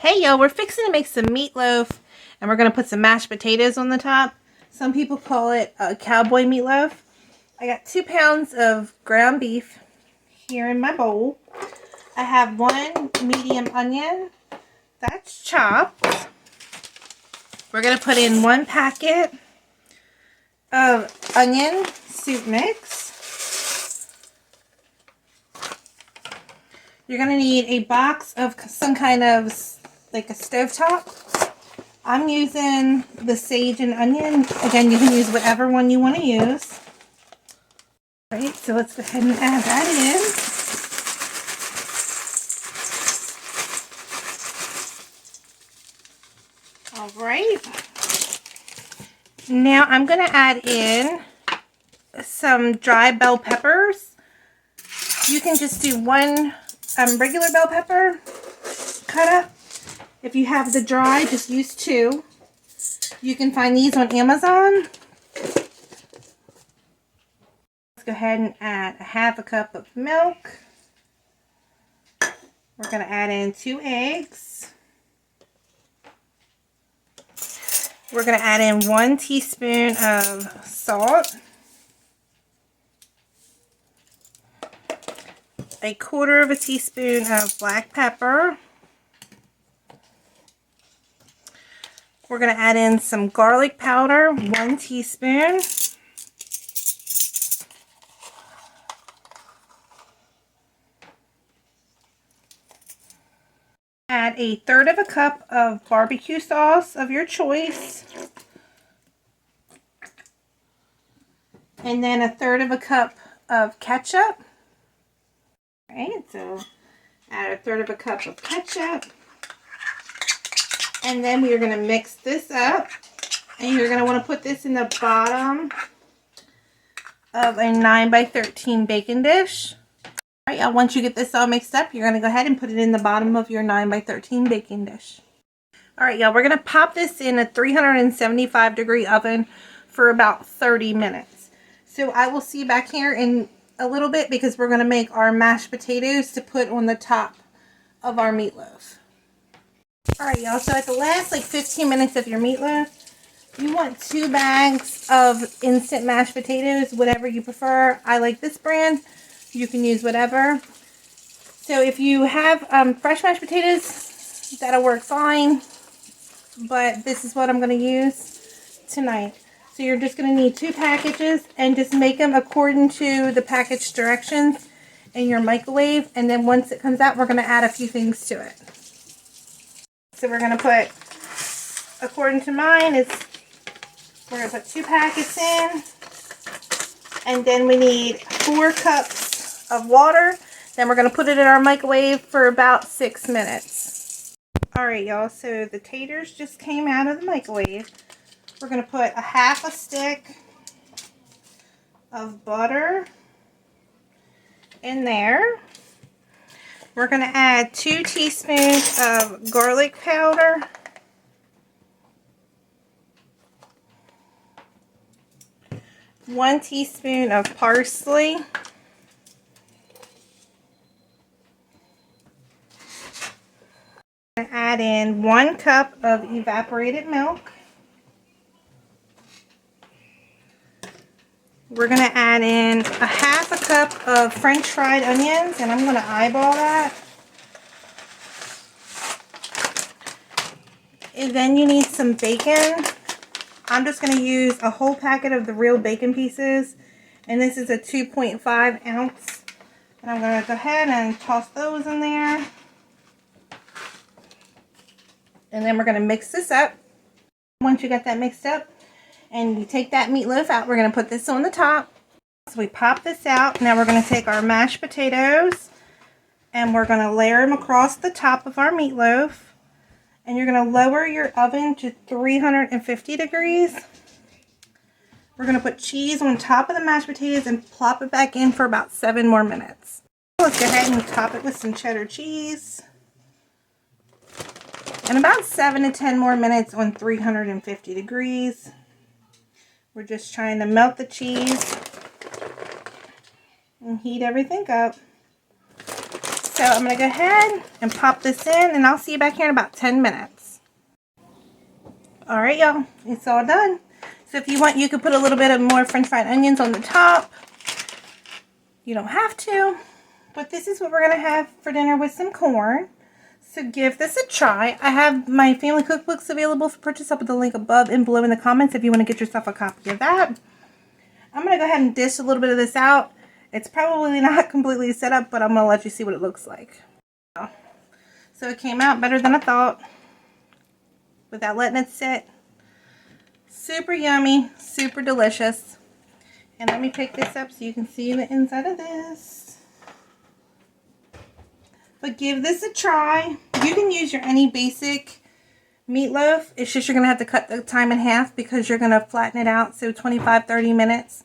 Hey y'all, we're fixing to make some meatloaf and we're going to put some mashed potatoes on the top. Some people call it a cowboy meatloaf. I got 2 pounds of ground beef here in my bowl. I have 1 medium onion that's chopped. We're going to put in 1 packet of onion soup mix. You're going to need a box of some kind of like a stovetop. I'm using the sage and onion. Again, you can use whatever one you want to use. All right, so let's go ahead and add that in. All right. Now I'm going to add in some dry bell peppers. You can just do 1 regular bell pepper cut up. If you have the dry, just use 2. You can find these on Amazon. Let's go ahead and add 1/2 cup of milk. We're going to add in 2 eggs. We're going to add in 1 teaspoon of salt. 1/4 teaspoon of black pepper. We're going to add in some garlic powder, 1 teaspoon. Add 1/3 cup of barbecue sauce of your choice. And then 1/3 cup of ketchup. All right, so add 1/3 cup of ketchup. And then we are going to mix this up. And you're going to want to put this in the bottom of a 9x13 baking dish. Alright, y'all, once you get this all mixed up, you're going to go ahead and put it in the bottom of your 9x13 baking dish. Alright, y'all, we're going to pop this in a 375-degree oven for about 30 minutes. So I will see you back here in a little bit because we're going to make our mashed potatoes to put on the top of our meatloaf. Alright, y'all, so at the last 15 minutes of your meatloaf, you want 2 bags of instant mashed potatoes, whatever you prefer. I like this brand. You can use whatever. So if you have fresh mashed potatoes, that'll work fine. But this is what I'm going to use tonight. So you're just going to need 2 packages and just make them according to the package directions in your microwave. And then once it comes out, we're going to add a few things to it. So we're going to put, according to mine, we're going to put 2 packets in. And then we need 4 cups of water. Then we're going to put it in our microwave for about 6 minutes. Alright, y'all, so the taters just came out of the microwave. We're going to put 1/2 stick of butter in there. We're going to add 2 teaspoons of garlic powder. One teaspoon of parsley. And add in 1 cup of evaporated milk. We're going to add in 1/2 cup of French fried onions, and I'm going to eyeball that. And then you need some bacon. I'm just going to use a whole packet of the real bacon pieces, and this is a 2.5 ounce. And I'm going to go ahead and toss those in there. And then we're going to mix this up. Once you got that mixed up, and you take that meatloaf out, we're going to put this on the top. So we pop this out. Now we're going to take our mashed potatoes and we're going to layer them across the top of our meatloaf. And you're going to lower your oven to 350 degrees. We're going to put cheese on top of the mashed potatoes and plop it back in for about 7 more minutes. Let's go ahead and top it with some cheddar cheese. And about 7 to 10 more minutes on 350 degrees. We're just trying to melt the cheese and heat everything up. So I'm going to go ahead and pop this in, and I'll see you back here in about 10 minutes. Alright y'all, it's all done. So if you want, you could put a little bit of more french fried onions on the top. You don't have to, but this is what we're going to have for dinner with some corn. So give this a try. I have my family cookbooks available for purchase. I'll put the link above and below in the comments if you want to get yourself a copy of that. I'm going to go ahead and dish a little bit of this out. It's probably not completely set up, but I'm going to let you see what it looks like. So it came out better than I thought without letting it sit. Super yummy, super delicious. And let me pick this up so you can see the inside of this. But give this a try. You can use your any basic meatloaf. It's just you're going to have to cut the time in half because you're going to flatten it out. So 25-30 minutes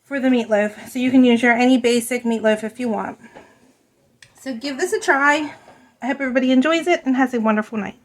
for the meatloaf. So you can use your any basic meatloaf if you want. So give this a try. I hope everybody enjoys it and has a wonderful night.